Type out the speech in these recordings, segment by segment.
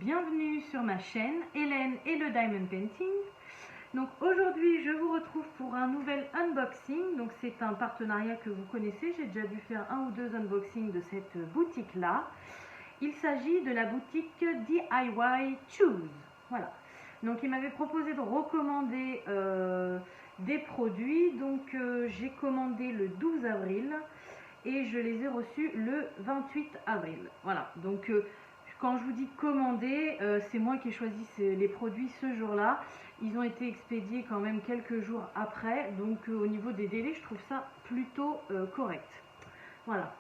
bienvenue sur ma chaîne Hélène et le Diamond Painting. Donc aujourd'hui je vous retrouve pour un nouvel unboxing. Donc c'est un partenariat que vous connaissez, j'ai déjà dû faire un ou deux unboxings de cette boutique là. Il s'agit de la boutique DIY Choose. Voilà. Donc il m'avait proposé de recommander des produits. Donc j'ai commandé le 12 avril et je les ai reçus le 28 avril. Voilà. Donc quand je vous dis commander, c'est moi qui ai choisi les produits ce jour-là. Ils ont été expédiés quand même quelques jours après. Donc au niveau des délais, je trouve ça plutôt correct. Voilà.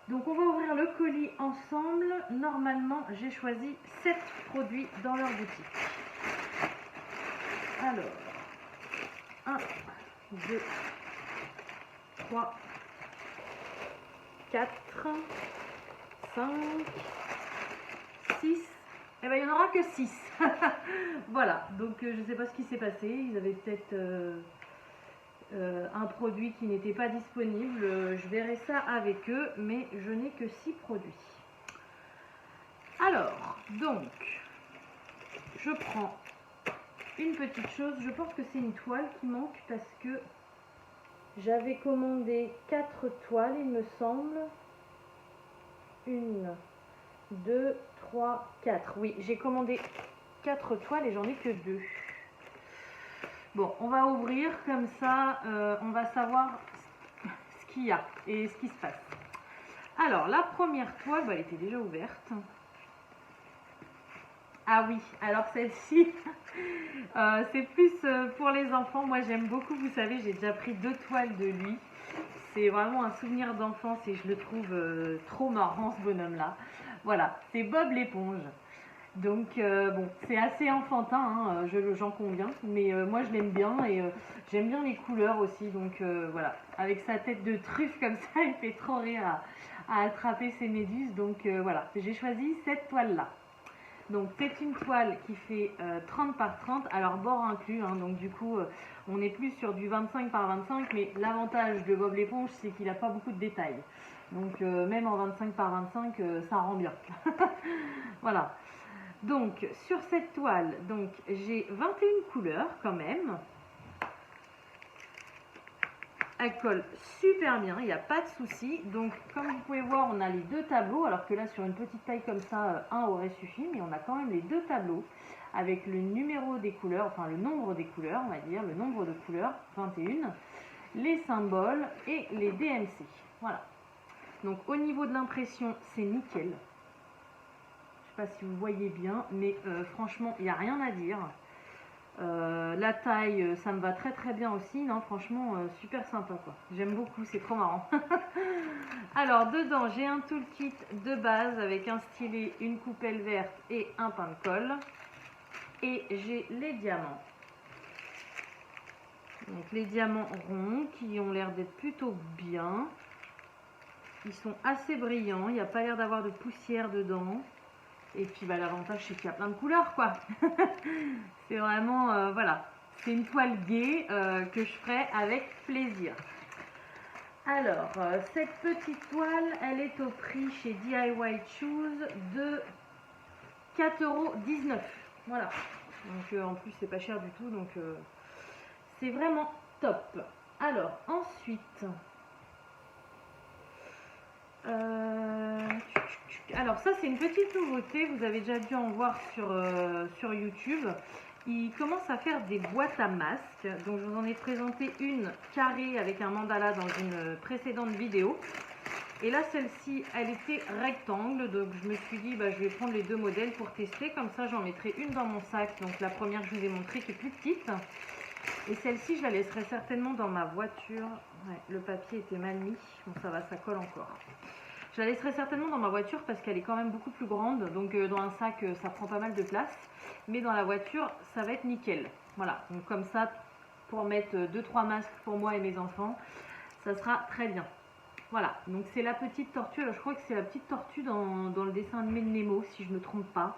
Donc on va ouvrir le colis ensemble. Normalement, j'ai choisi 7 produits dans leur boutique. Alors, 1, 2, 3, 4, 5, 6. Et bien il n'y en aura que 6. Voilà, donc je ne sais pas ce qui s'est passé. Ils avaient peut-être un produit qui n'était pas disponible. Je verrai ça avec eux, mais je n'ai que 6 produits. Alors, donc, je prends une petite chose. Je pense que c'est une toile qui manque parce que j'avais commandé 4 toiles, il me semble. 1, 2, 3, 4. Oui, j'ai commandé 4 toiles et j'en ai que 2. Bon, on va ouvrir comme ça, on va savoir ce qu'il y a et ce qui se passe. Alors, la première toile, elle était déjà ouverte. Ah oui, alors celle-ci, c'est plus pour les enfants. Moi, j'aime beaucoup, vous savez, j'ai déjà pris 2 toiles de lui. C'est vraiment un souvenir d'enfance et je le trouve trop marrant, ce bonhomme-là. Voilà, c'est Bob l'éponge. Donc, bon, c'est assez enfantin, hein, j'en conviens, mais moi, je l'aime bien et j'aime bien les couleurs aussi. Donc, voilà, avec sa tête de truffe comme ça, il fait trop rire à attraper ses méduses. Donc, voilà, j'ai choisi cette toile-là. Donc c'est une toile qui fait 30 par 30, alors bord inclus, hein, donc du coup on est plus sur du 25 par 25, mais l'avantage de Bob l'éponge c'est qu'il n'a pas beaucoup de détails. Donc même en 25 par 25 ça rend bien. Voilà. Donc sur cette toile, donc j'ai 21 couleurs quand même. Elle colle super bien, il n'y a pas de souci. Donc comme vous pouvez voir, on a les 2 tableaux, alors que là sur une petite taille comme ça, un aurait suffi, mais on a quand même les 2 tableaux avec le numéro des couleurs, enfin le nombre des couleurs, on va dire, le nombre de couleurs, 21, les symboles et les DMC. Voilà. Donc au niveau de l'impression, c'est nickel. Je ne sais pas si vous voyez bien, mais franchement, il n'y a rien à dire. La taille, ça me va très très bien aussi, non franchement super sympa quoi, j'aime beaucoup, c'est trop marrant. Alors dedans j'ai un toolkit de base avec un stylet, une coupelle verte et un pain de colle, et j'ai les diamants. Donc les diamants ronds qui ont l'air d'être plutôt bien, ils sont assez brillants, il n'y a pas l'air d'avoir de poussière dedans. Et puis bah, l'avantage c'est qu'il y a plein de couleurs quoi. C'est vraiment, voilà, c'est une toile gaie que je ferai avec plaisir. Alors, cette petite toile, elle est au prix chez DIY Choose de 4,19 €. Voilà, donc en plus c'est pas cher du tout, donc c'est vraiment top. Alors, ensuite... alors ça c'est une petite nouveauté, vous avez déjà dû en voir sur YouTube. Ils commencent à faire des boîtes à masques, donc je vous en ai présenté une carrée avec un mandala dans une précédente vidéo. Et là celle-ci elle était rectangle, donc je me suis dit bah, je vais prendre les 2 modèles pour tester, comme ça j'en mettrai une dans mon sac, donc la première que je vous ai montrée qui est plus petite. Et celle-ci je la laisserai certainement dans ma voiture. Ouais, le papier était mal mis, bon ça va, ça colle encore. Je la laisserai certainement dans ma voiture parce qu'elle est quand même beaucoup plus grande. Donc dans un sac, ça prend pas mal de place. Mais dans la voiture, ça va être nickel. Voilà, donc comme ça, pour mettre 2-3 masques pour moi et mes enfants, ça sera très bien. Voilà, donc c'est la petite tortue. Alors je crois que c'est la petite tortue dans le dessin animé de Nemo, si je ne me trompe pas.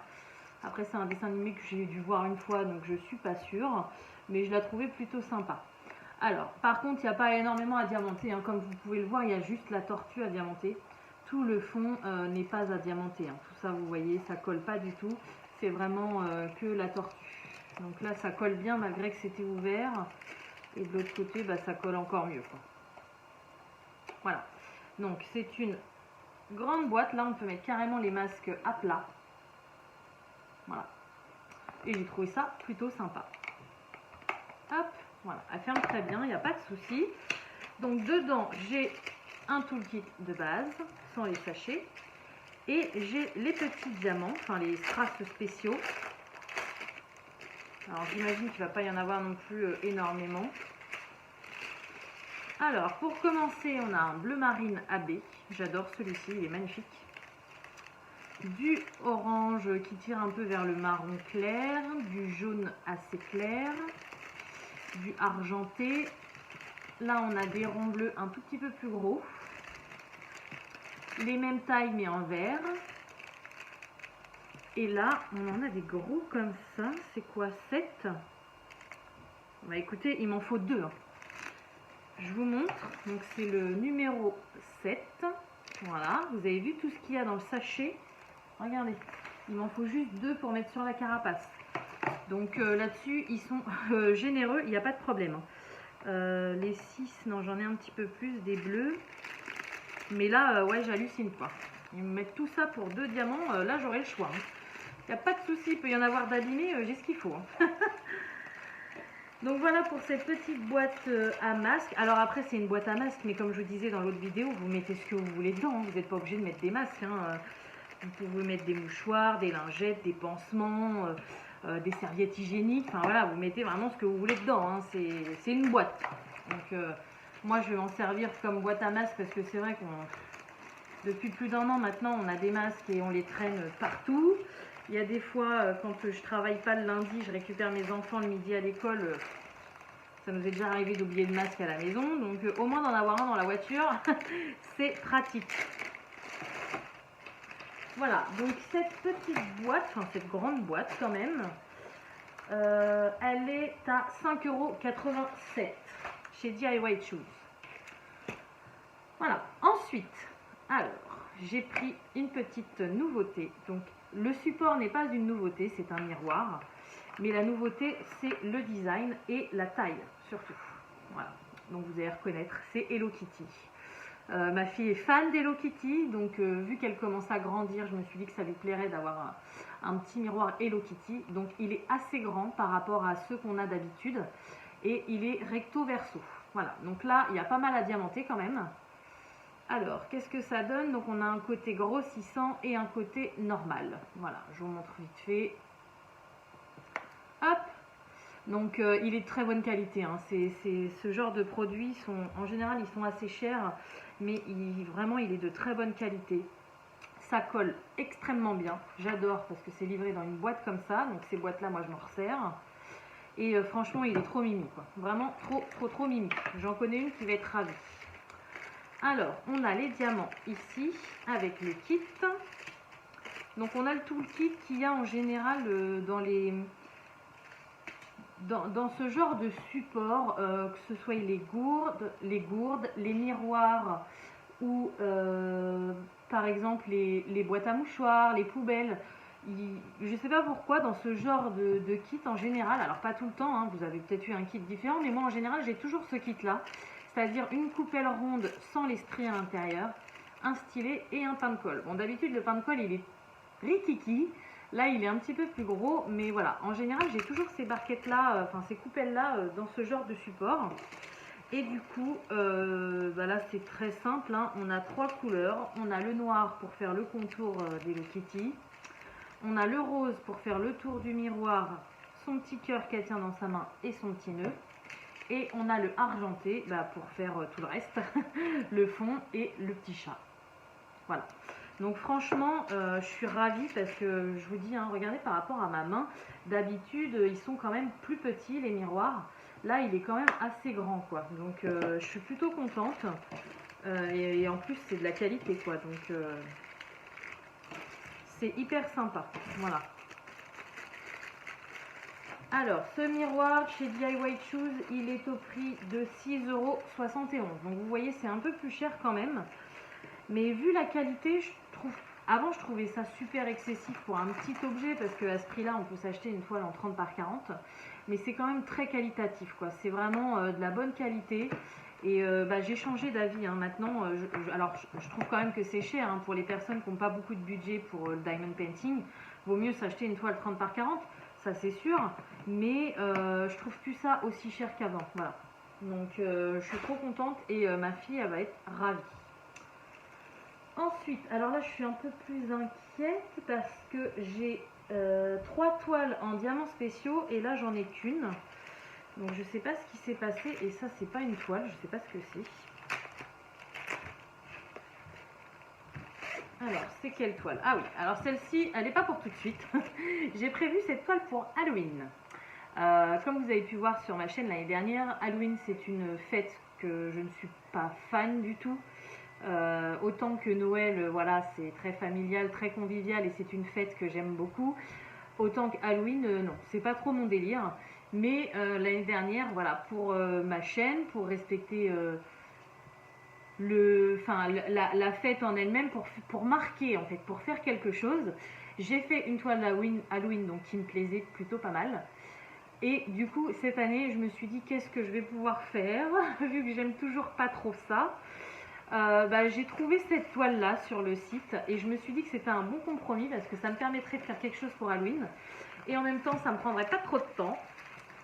Après, c'est un dessin animé que j'ai dû voir une fois, donc je suis pas sûre. Mais je la trouvais plutôt sympa. Alors, par contre, il n'y a pas énormément à diamanter. Hein. Comme vous pouvez le voir, il y a juste la tortue à diamanter. Tout le fond n'est pas à diamanter. Hein. Tout ça, vous voyez, ça colle pas du tout. c'est vraiment que la tortue. Donc là ça colle bien malgré que c'était ouvert. Et de l'autre côté, bah, ça colle encore mieux, quoi. Voilà. Donc c'est une grande boîte. Là on peut mettre carrément les masques à plat. Voilà. Et j'ai trouvé ça plutôt sympa. Hop, voilà. Elle ferme très bien, il n'y a pas de souci. Donc dedans, j'ai un toolkit de base, sans les sachets. Et j'ai les petits diamants, enfin les strass spéciaux. Alors j'imagine qu'il ne va pas y en avoir non plus énormément. Alors pour commencer, on a un bleu marine AB. J'adore celui-ci, il est magnifique. Du orange qui tire un peu vers le marron clair. Du jaune assez clair. Du argenté. Là on a des ronds bleus un tout petit peu plus gros. Les mêmes tailles mais en vert. Et là, on en a des gros comme ça. C'est quoi, 7? Bah écoutez, il m'en faut 2. Je vous montre. Donc c'est le numéro 7. Voilà, vous avez vu tout ce qu'il y a dans le sachet. Regardez, il m'en faut juste 2 pour mettre sur la carapace. Donc là-dessus, ils sont généreux, il n'y a pas de problème. Les 6, non, j'en ai un petit peu plus, des bleus. Mais là, ouais, j'hallucine quoi. Ils me mettent tout ça pour 2 diamants, là j'aurai le choix. Il n'y a pas de souci, il peut y en avoir d'abîmés, j'ai ce qu'il faut. Donc voilà pour cette petite boîte à masque. Alors après c'est une boîte à masque, mais comme je vous disais dans l'autre vidéo, vous mettez ce que vous voulez dedans. Vous n'êtes pas obligé de mettre des masques. Vous pouvez mettre des mouchoirs, des lingettes, des pansements, des serviettes hygiéniques. Enfin voilà, vous mettez vraiment ce que vous voulez dedans. C'est une boîte. Donc moi je vais m'en servir comme boîte à masque parce que c'est vrai qu'on depuis plus d'1 an maintenant on a des masques et on les traîne partout. Il y a des fois, quand je travaille pas le lundi, je récupère mes enfants le midi à l'école. Ça nous est déjà arrivé d'oublier le masque à la maison. Donc au moins d'en avoir un dans la voiture, c'est pratique. Voilà, donc cette petite boîte, enfin cette grande boîte quand même, elle est à 5,87 € chez DIY Shoes. Voilà, ensuite, alors, j'ai pris une petite nouveauté. Donc le support n'est pas une nouveauté, c'est un miroir. Mais la nouveauté, c'est le design et la taille, surtout. Voilà, donc vous allez reconnaître, c'est Hello Kitty. Ma fille est fan d'Hello Kitty, donc vu qu'elle commence à grandir, je me suis dit que ça lui plairait d'avoir un petit miroir Hello Kitty. Donc il est assez grand par rapport à ceux qu'on a d'habitude. Et il est recto verso. Voilà, donc là, il y a pas mal à diamanter quand même. Alors, qu'est-ce que ça donne? Donc on a un côté grossissant et un côté normal. Voilà, je vous montre vite fait. Hop! Donc il est de très bonne qualité. Ce genre de produits, en général, ils sont assez chers, mais vraiment, il est de très bonne qualité. Ça colle extrêmement bien. J'adore parce que c'est livré dans une boîte comme ça. Donc ces boîtes-là, moi, je m'en resserre. Et franchement, il est trop mimi, quoi. Vraiment trop mimi. J'en connais une qui va être ravie. Alors, on a les diamants ici avec le kit. Donc on a le toolkit qu'il y a en général dans ce genre de support, que ce soit les gourdes, les miroirs ou par exemple les boîtes à mouchoirs, les poubelles. Je ne sais pas pourquoi dans ce genre de kit en général, alors pas tout le temps, hein, vous avez peut-être eu un kit différent, mais moi en général j'ai toujours ce kit là, c'est-à-dire une coupelle ronde sans les stries à l'intérieur, un stylet et un pain de colle. Bon, d'habitude le pain de colle il est rikiki. Là, il est un petit peu plus gros, mais voilà. En général, j'ai toujours ces barquettes-là, enfin ces coupelles-là dans ce genre de support. Et du coup, bah là, c'est très simple. Hein. On a 3 couleurs. On a le noir pour faire le contour d'Hello Kitty. On a le rose pour faire le tour du miroir, son petit cœur qu'elle tient dans sa main et son petit nœud. Et on a le argenté bah, pour faire tout le reste, le fond et le petit chat. Voilà. Donc franchement, je suis ravie parce que je vous dis, hein, regardez par rapport à ma main, d'habitude ils sont quand même plus petits les miroirs. Là, il est quand même assez grand quoi. Donc je suis plutôt contente et en plus c'est de la qualité quoi. Donc c'est hyper sympa. Voilà. Alors, ce miroir chez DIY Shoes, il est au prix de 6,71 €. Donc vous voyez, c'est un peu plus cher quand même. Mais vu la qualité, je trouve Avant, je trouvais ça super excessif pour un petit objet parce qu'à ce prix-là, on peut s'acheter une toile en 30 par 40. Mais c'est quand même très qualitatif, quoi. C'est vraiment de la bonne qualité. Et j'ai changé d'avis, hein. Maintenant. Alors, je trouve quand même que c'est cher, hein, pour les personnes qui n'ont pas beaucoup de budget pour le diamond painting. Vaut mieux s'acheter une toile 30 par 40, ça c'est sûr. Mais je trouve plus ça aussi cher qu'avant. Voilà. Donc, je suis trop contente et ma fille, elle va être ravie. Ensuite, alors là je suis un peu plus inquiète parce que j'ai 3 toiles en diamants spéciaux et là j'en ai qu'une. Donc je sais pas ce qui s'est passé et ça c'est pas une toile, je sais pas ce que c'est. Alors c'est quelle toile? Ah oui, alors celle-ci elle n'est pas pour tout de suite. J'ai prévu cette toile pour Halloween. Comme vous avez pu voir sur ma chaîne l'année dernière, Halloween c'est une fête que je ne suis pas fan du tout. Autant que Noël, voilà, c'est très familial, très convivial et c'est une fête que j'aime beaucoup. Autant que Halloween, non, c'est pas trop mon délire. Mais l'année dernière, voilà, pour ma chaîne, pour respecter la fête en elle-même, pour marquer en fait, pour faire quelque chose, j'ai fait une toile Halloween donc qui me plaisait plutôt pas mal. Et du coup, cette année, je me suis dit qu'est-ce que je vais pouvoir faire, vu que j'aime toujours pas trop ça. J'ai trouvé cette toile là sur le site et je me suis dit que c'était un bon compromis parce que ça me permettrait de faire quelque chose pour Halloween et en même temps ça me prendrait pas trop de temps.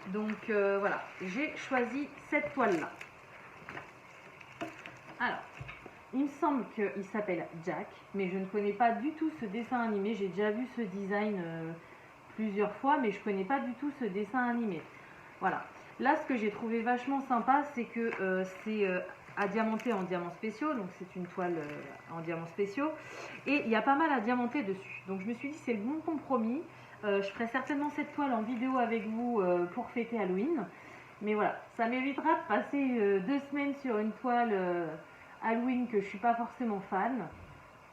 Donc voilà, j'ai choisi cette toile là. Alors, il me semble qu'il s'appelle Jack, mais je ne connais pas du tout ce dessin animé. J'ai déjà vu ce design plusieurs fois, mais je connais pas du tout ce dessin animé. Voilà. Là, ce que j'ai trouvé vachement sympa, c'est que c'est à diamanter en diamants spéciaux, donc c'est une toile en diamants spéciaux, et il y a pas mal à diamanter dessus. Donc je me suis dit c'est le bon compromis. Je ferai certainement cette toile en vidéo avec vous pour fêter Halloween. Mais voilà, ça m'évitera de passer 2 semaines sur une toile Halloween que je suis pas forcément fan.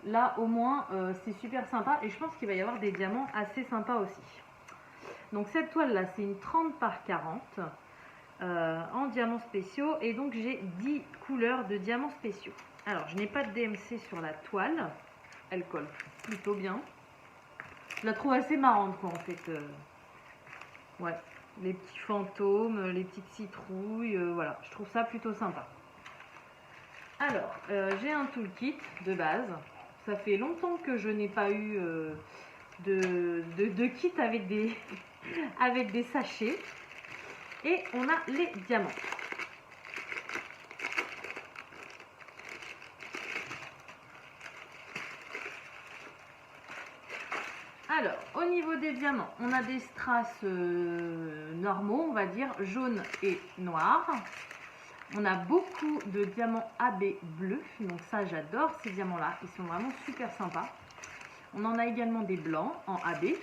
Là au moins c'est super sympa et je pense qu'il va y avoir des diamants assez sympas aussi. Donc cette toile là c'est une 30 par 40 en diamants spéciaux et donc j'ai 10 couleurs de diamants spéciaux. Alors je n'ai pas de DMC sur la toile, elle colle plutôt bien. Je la trouve assez marrante quoi en fait. Ouais, les petits fantômes, les petites citrouilles, voilà, je trouve ça plutôt sympa. Alors j'ai un toolkit de base. Ça fait longtemps que je n'ai pas eu de kit avec des, avec des sachets. Et on a les diamants. Alors, au niveau des diamants, on a des strass normaux, on va dire, jaunes et noirs. On a beaucoup de diamants AB bleus, donc ça j'adore ces diamants-là, ils sont vraiment super sympas. On en a également des blancs en AB.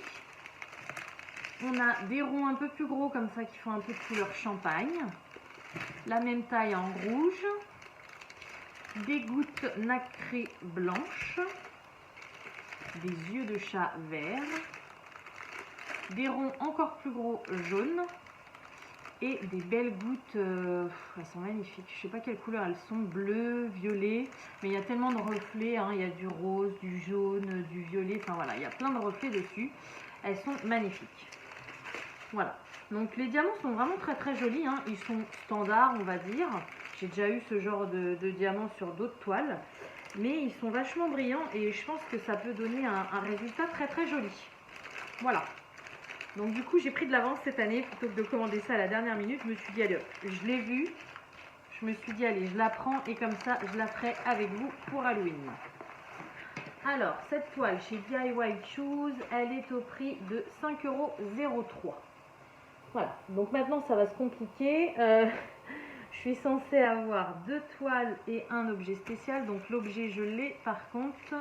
On a des ronds un peu plus gros comme ça qui font un peu de couleur champagne. La même taille en rouge. Des gouttes nacrées blanches. Des yeux de chat verts. Des ronds encore plus gros jaunes. Et des belles gouttes, elles sont magnifiques. Je sais pas quelle couleur elles sont, bleu, violet. Mais il y a tellement de reflets, hein. Il y a du rose, du jaune, du violet. Enfin voilà, il y a plein de reflets dessus. Elles sont magnifiques. Voilà, donc les diamants sont vraiment très très jolis, hein. Ils sont standards on va dire. J'ai déjà eu ce genre de diamants sur d'autres toiles. Mais ils sont vachement brillants et je pense que ça peut donner un résultat très très joli. Voilà. Donc du coup j'ai pris de l'avance cette année plutôt que de commander ça à la dernière minute. Je me suis dit allez, je l'ai vu. Je me suis dit allez, je la prends et comme ça je la ferai avec vous pour Halloween. Alors cette toile chez DIY Shoes, elle est au prix de 5,03 €. Voilà, donc maintenant ça va se compliquer. Je suis censée avoir 2 toiles et un objet spécial. Donc l'objet je l'ai, par contre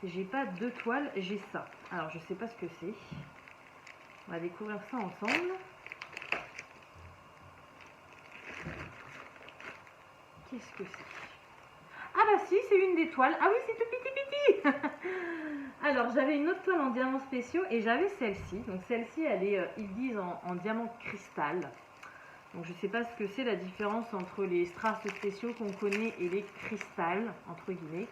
j'ai pas 2 toiles, j'ai ça. Alors je sais pas ce que c'est. On va découvrir ça ensemble. Qu'est-ce que c'est? Ah bah si, c'est une des toiles. Ah oui, c'est tout petit petit. Alors j'avais une autre toile en diamants spéciaux et j'avais celle-ci. Donc celle-ci elle est, ils disent en diamant cristal. Donc je ne sais pas ce que c'est la différence entre les strass spéciaux qu'on connaît et les cristals entre guillemets.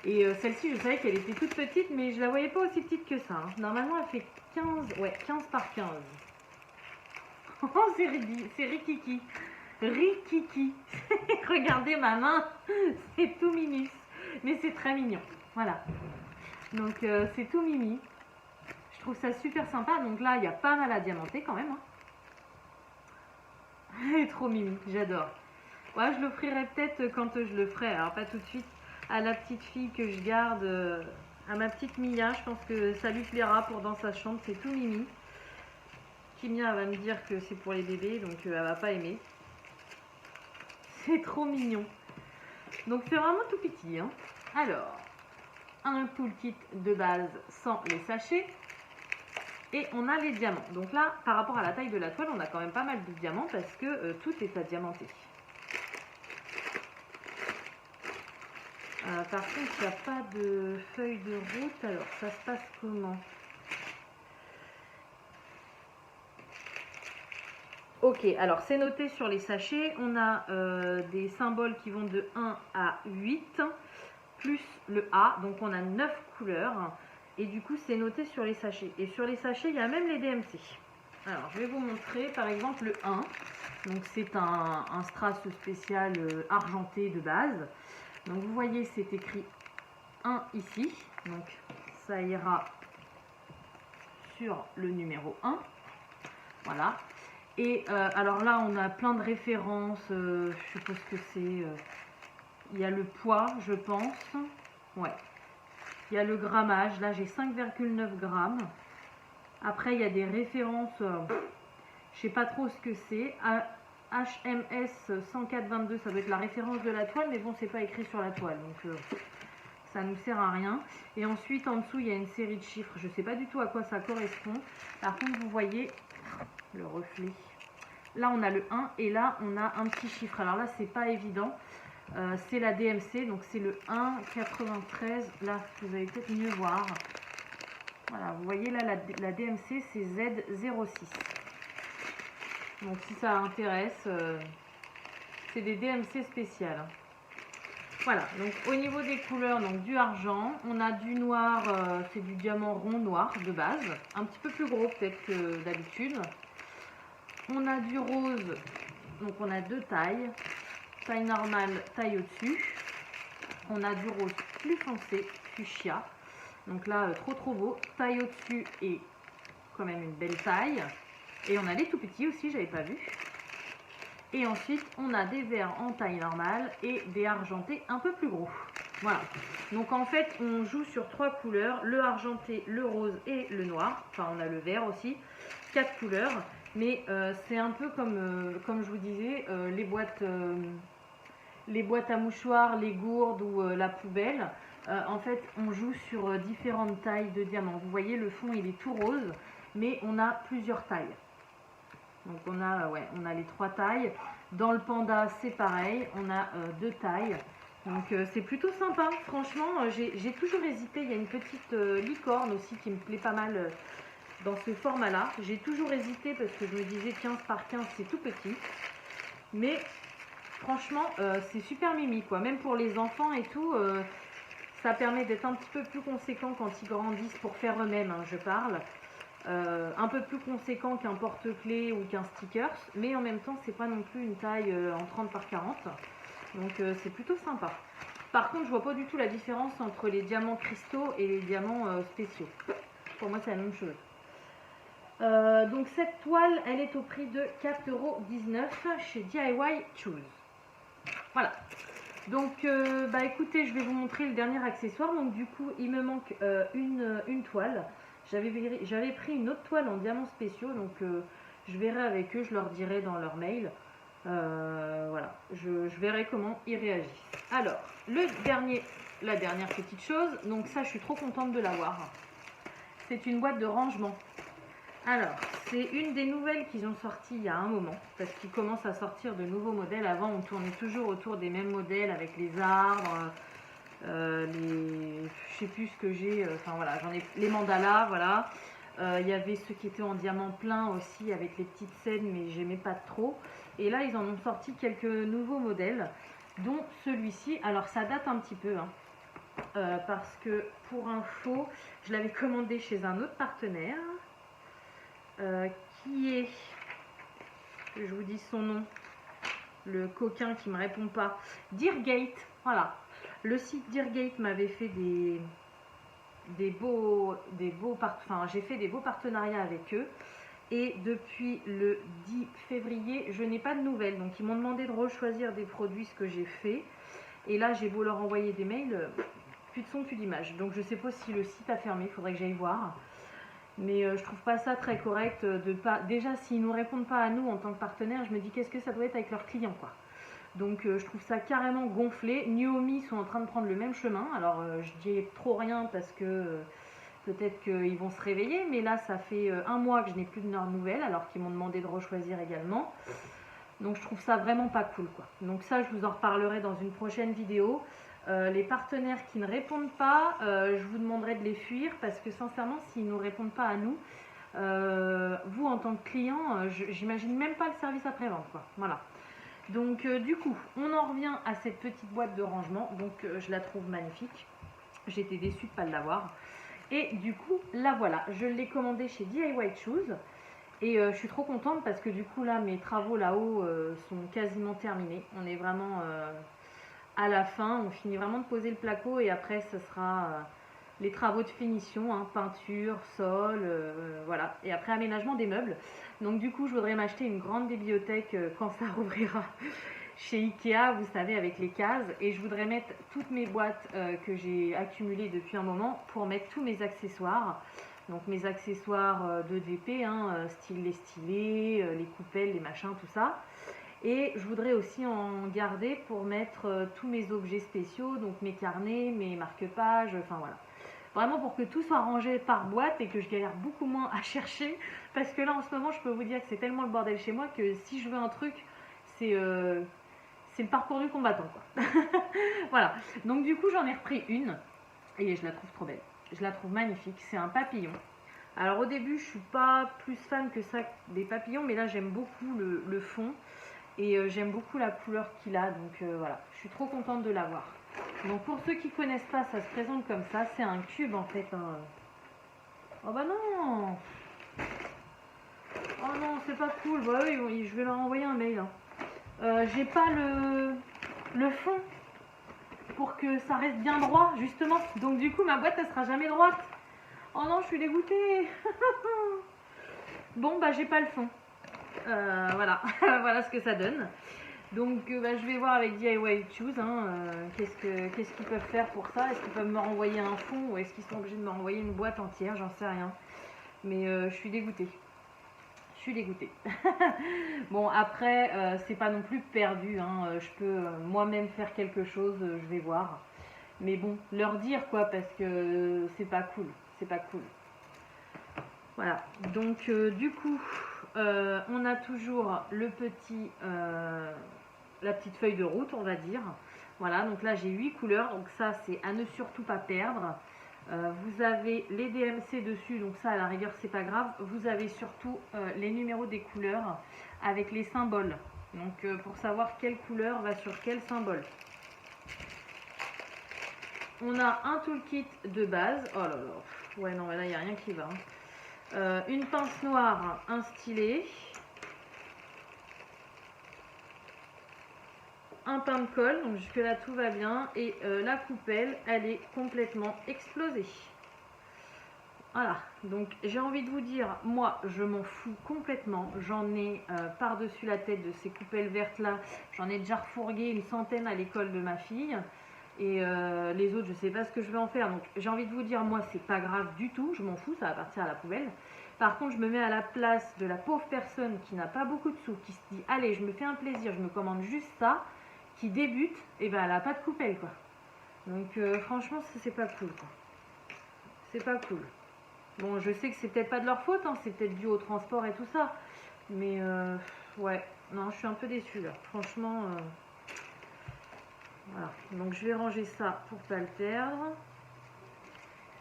Et celle-ci, je savais qu'elle était toute petite, mais je la voyais pas aussi petite que ça. Hein. Normalement, elle fait 15, ouais, 15 par 15. Oh, c'est Rikiki. Rikiki. Regardez ma main, c'est tout mimi. Mais c'est très mignon. Voilà. Donc, c'est tout mimi. Je trouve ça super sympa. Donc là, il y a pas mal à diamanter quand même. Hein. Elle est trop mimi, j'adore. Ouais, je l'offrirai peut-être quand je le ferai. Alors, pas tout de suite à la petite fille que je garde, à ma petite Mia. Je pense que ça lui plaira pour dans sa chambre. C'est tout mimi. Kimia va me dire que c'est pour les bébés, donc elle va pas aimer. C'est trop mignon. Donc c'est vraiment tout petit. Hein. Alors, un toolkit de base sans les sachets. Et on a les diamants. Donc là, par rapport à la taille de la toile, on a quand même pas mal de diamants parce que tout est à diamanter. Par contre, il n'y a pas de feuille de route. Alors, ça se passe comment? Ok, alors c'est noté sur les sachets. On a des symboles qui vont de 1 à 8, plus le A. Donc on a 9 couleurs. Et du coup, c'est noté sur les sachets. Et sur les sachets, il y a même les DMC. Alors, je vais vous montrer, par exemple, le 1. Donc, c'est un strass spécial argenté de base. Donc, vous voyez, c'est écrit 1 ici. Donc, ça ira sur le numéro 1. Voilà. Et alors là, on a plein de références. Je suppose que c'est... il y a le poids, je pense. Ouais. Il y a le grammage, là j'ai 5,9 grammes. Après il y a des références, je ne sais pas trop ce que c'est. HMS 104,22, ça doit être la référence de la toile, mais bon, c'est pas écrit sur la toile, donc ça nous sert à rien. Et ensuite en dessous il y a une série de chiffres, je ne sais pas du tout à quoi ça correspond. Par contre vous voyez le reflet. Là on a le 1 et là on a un petit chiffre. Alors là c'est pas évident. C'est la DMC, donc c'est le 1,93. Là, vous allez peut-être mieux voir. Voilà, vous voyez là, la DMC, c'est Z06. Donc, si ça intéresse, c'est des DMC spéciales. Voilà, donc au niveau des couleurs, donc du argent, on a du noir, c'est du diamant rond noir de base, un petit peu plus gros peut-être que d'habitude. On a du rose, donc on a deux tailles. Taille normale, taille au-dessus. On a du rose plus foncé, fuchsia. Donc là, trop beau. Taille au-dessus et quand même une belle taille. Et on a les tout petits aussi, j'avais pas vu. Et ensuite, on a des verts en taille normale et des argentés un peu plus gros. Voilà. Donc en fait, on joue sur 3 couleurs. Le argenté, le rose et le noir. Enfin, on a le vert aussi. 4 couleurs. Mais c'est un peu comme je vous disais, les boîtes à mouchoirs, les gourdes ou la poubelle, en fait on joue sur différentes tailles de diamants. Vous voyez le fond il est tout rose, mais on a plusieurs tailles. Donc on a les 3 tailles. Dans le panda c'est pareil, on a 2 tailles. Donc c'est plutôt sympa, franchement j'ai toujours hésité. Il y a une petite licorne aussi qui me plaît pas mal dans ce format là. J'ai toujours hésité parce que je me disais 15 par 15 c'est tout petit. Mais franchement, c'est super mimi quoi. Même pour les enfants et tout, ça permet d'être un petit peu plus conséquent quand ils grandissent pour faire eux-mêmes, hein, je parle. Un peu plus conséquent qu'un porte-clés ou qu'un stickers, mais en même temps, c'est pas non plus une taille en 30 par 40. Donc c'est plutôt sympa. Par contre, je vois pas du tout la différence entre les diamants cristaux et les diamants spéciaux. Pour moi, c'est la même chose. Donc cette toile, elle est au prix de 4,19 € chez DIY Choose. Voilà. Donc, bah écoutez, je vais vous montrer le dernier accessoire. Donc du coup, il me manque une toile. J'avais pris une autre toile en diamants spéciaux. Donc je verrai avec eux, je leur dirai dans leur mail. Voilà, je verrai comment ils réagissent. Alors, la dernière petite chose. Donc ça, je suis trop contente de l'avoir. C'est une boîte de rangement. Alors, c'est une des nouvelles qu'ils ont sorties il y a un moment, parce qu'ils commencent à sortir de nouveaux modèles. Avant, on tournait toujours autour des mêmes modèles avec les arbres, je sais plus ce que j'ai, enfin voilà, j'en ai les mandalas, voilà. Il y avait ceux qui étaient en diamant plein aussi avec les petites scènes, mais j'aimais pas trop. Et là, ils en ont sorti quelques nouveaux modèles, dont celui-ci. Alors, ça date un petit peu, hein. parce que pour info, je l'avais commandé chez un autre partenaire qui est, je vous dis son nom, le coquin qui me répond pas, Deargate. Voilà, le site Deargate m'avait fait enfin, j'ai fait des beaux partenariats avec eux. Et depuis le 10 février, je n'ai pas de nouvelles. Donc, ils m'ont demandé de rechoisir des produits, ce que j'ai fait. Et là, j'ai beau leur envoyer des mails, plus de son, plus d'image. Donc, je ne sais pas si le site a fermé, il faudrait que j'aille voir. Mais je trouve pas ça très correct de pas... Déjà, s'ils ne nous répondent pas à nous en tant que partenaire, je me dis qu'est-ce que ça doit être avec leurs clients, quoi. Donc, je trouve ça carrément gonflé. Nuomi sont en train de prendre le même chemin. Alors, je dis trop rien parce que... peut-être qu'ils vont se réveiller, mais là, ça fait un mois que je n'ai plus de leurs nouvelles, alors qu'ils m'ont demandé de rechoisir également. Donc, je trouve ça vraiment pas cool, quoi. Donc ça, je vous en reparlerai dans une prochaine vidéo. Les partenaires qui ne répondent pas, je vous demanderai de les fuir, parce que sincèrement, s'ils ne nous répondent pas à nous, vous, en tant que client, j'imagine même pas le service après-vente, quoi. Voilà. Donc, du coup, on en revient à cette petite boîte de rangement. Donc, je la trouve magnifique. J'étais déçue de ne pas l'avoir. Et du coup, la voilà, je l'ai commandée chez DIY Shoes et je suis trop contente parce que du coup là, mes travaux là-haut sont quasiment terminés. On est vraiment à la fin, on finit vraiment de poser le placo et après ce sera les travaux de finition, hein, peinture, sol, voilà. Et après aménagement des meubles. Donc du coup, je voudrais m'acheter une grande bibliothèque quand ça rouvrira. Chez Ikea, vous savez, avec les cases, et je voudrais mettre toutes mes boîtes que j'ai accumulées depuis un moment pour mettre tous mes accessoires. Donc mes accessoires de DP, hein, style les stylés, les coupelles, les machins, tout ça. Et je voudrais aussi en garder pour mettre tous mes objets spéciaux, donc mes carnets, mes marque-pages, enfin voilà. Vraiment pour que tout soit rangé par boîte et que je galère beaucoup moins à chercher. Parce que là en ce moment, je peux vous dire que c'est tellement le bordel chez moi que si je veux un truc, c'est le parcours du combattant, quoi. Voilà, donc du coup j'en ai repris une et je la trouve trop belle, je la trouve magnifique, c'est un papillon. Alors au début je suis pas plus fan que ça des papillons, mais là j'aime beaucoup le fond et j'aime beaucoup la couleur qu'il a, donc voilà, je suis trop contente de l'avoir. Donc pour ceux qui connaissent pas, ça se présente comme ça, c'est un cube en fait, hein. Oh bah non, oh non, c'est pas cool, bah oui, je vais leur envoyer un mail, hein. J'ai pas le fond pour que ça reste bien droit justement, donc du coup ma boîte elle sera jamais droite. Oh non, je suis dégoûtée. Bon bah j'ai pas le fond, voilà. Voilà ce que ça donne. Donc bah, je vais voir avec DIY Shoes, hein, qu'est-ce qu'ils peuvent faire pour ça. Est-ce qu'ils peuvent me renvoyer un fond ou est-ce qu'ils sont obligés de me renvoyer une boîte entière, j'en sais rien, mais je suis dégoûtée. Je suis dégoûtée. Bon après c'est pas non plus perdu, hein. Je peux moi-même faire quelque chose, je vais voir. Mais bon, leur dire quoi, parce que c'est pas cool, c'est pas cool. Voilà, donc du coup on a toujours le petit, la petite feuille de route on va dire. Voilà, donc là j'ai 8 couleurs, donc ça c'est à ne surtout pas perdre. Vous avez les DMC dessus, donc ça à la rigueur c'est pas grave. Vous avez surtout les numéros des couleurs avec les symboles. Donc pour savoir quelle couleur va sur quel symbole. On a un toolkit de base. Oh là là, ouais non, là il n'y a rien qui va. Une pince noire, un stylet. Un pain de colle, donc jusque là tout va bien. Et la coupelle, elle est complètement explosée. Voilà, donc j'ai envie de vous dire, moi je m'en fous complètement. J'en ai par-dessus la tête de ces coupelles vertes là. J'en ai déjà refourgué une centaine à l'école de ma fille. Et les autres, je sais pas ce que je vais en faire. Donc j'ai envie de vous dire, moi c'est pas grave du tout. Je m'en fous, ça va partir à la poubelle. Par contre, je me mets à la place de la pauvre personne qui n'a pas beaucoup de sous, qui se dit, allez, je me fais un plaisir, je me commande juste ça, qui débute, et ben elle a pas de coupelle, quoi. Donc franchement, c'est pas cool, quoi. C'est pas cool. Bon, je sais que c'est peut-être pas de leur faute, hein, c'est peut-être dû au transport et tout ça. Mais ouais, non, je suis un peu déçue là. Franchement, voilà. Donc je vais ranger ça pour pas le perdre.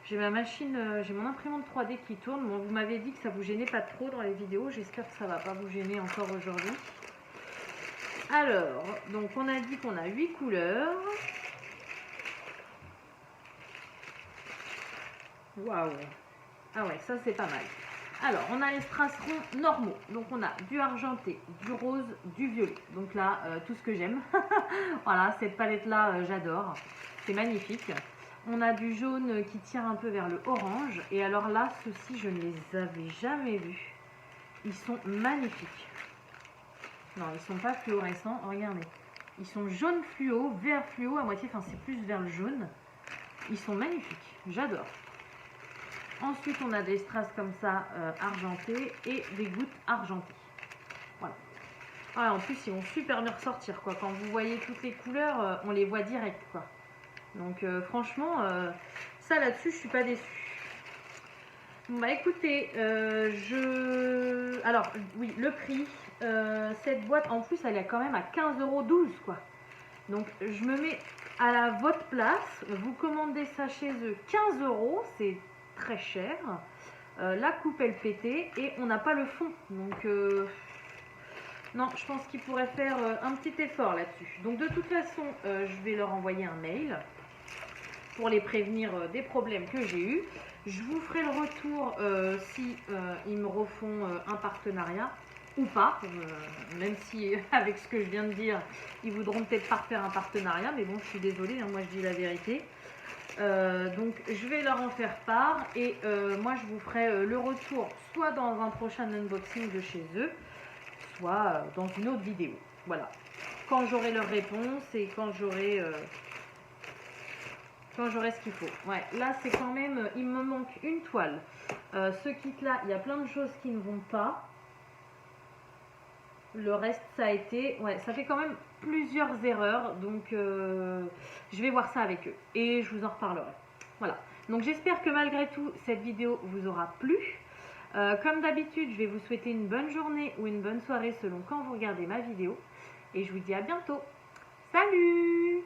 J'ai ma machine, j'ai mon imprimante 3D qui tourne. Bon, vous m'avez dit que ça vous gênait pas trop dans les vidéos. J'espère que ça va pas vous gêner encore aujourd'hui. Alors, donc on a dit qu'on a 8 couleurs. Waouh. Ah ouais, ça c'est pas mal. Alors, on a les strass ronds normaux. Donc, on a du argenté, du rose, du violet. Donc là, tout ce que j'aime. Voilà, cette palette-là, j'adore. C'est magnifique. On a du jaune qui tire un peu vers le orange. Et alors là, ceux-ci, je ne les avais jamais vus. Ils sont magnifiques. Non, ils sont pas fluorescents. Regardez. Ils sont jaune fluo, vert fluo à moitié. Enfin, c'est plus vers le jaune. Ils sont magnifiques. J'adore. Ensuite, on a des strass comme ça, argentés, et des gouttes argentées. Voilà. Ah, en plus, ils vont super bien ressortir, quoi. Quand vous voyez toutes les couleurs, on les voit direct, quoi. Donc, franchement, ça là-dessus, je suis pas déçue. Bon, bah écoutez, alors, oui, le prix, cette boîte, en plus, elle est quand même à 15,12 €, quoi. Donc, je me mets à votre place. Vous commandez ça chez eux, 15 €, c'est très cher. La coupe elle pétait et on n'a pas le fond, donc non, je pense qu'ils pourraient faire un petit effort là-dessus. Donc de toute façon, je vais leur envoyer un mail pour les prévenir des problèmes que j'ai eus. Je vous ferai le retour si ils me refont un partenariat ou pas, même si avec ce que je viens de dire, ils voudront peut-être pas refaire un partenariat, mais bon, je suis désolée, hein, moi je dis la vérité. Donc je vais leur en faire part et moi je vous ferai le retour soit dans un prochain unboxing de chez eux, soit dans une autre vidéo. Voilà. Quand j'aurai leur réponse et quand j'aurai ce qu'il faut. Ouais, là c'est quand même, il me manque une toile. Ce kit là, il y a plein de choses qui ne vont pas. Le reste, ça a été... Ouais, ça fait quand même plusieurs erreurs. Donc, je vais voir ça avec eux. Et je vous en reparlerai. Voilà. Donc, j'espère que malgré tout, cette vidéo vous aura plu. Comme d'habitude, je vais vous souhaiter une bonne journée ou une bonne soirée selon quand vous regardez ma vidéo. Et je vous dis à bientôt. Salut!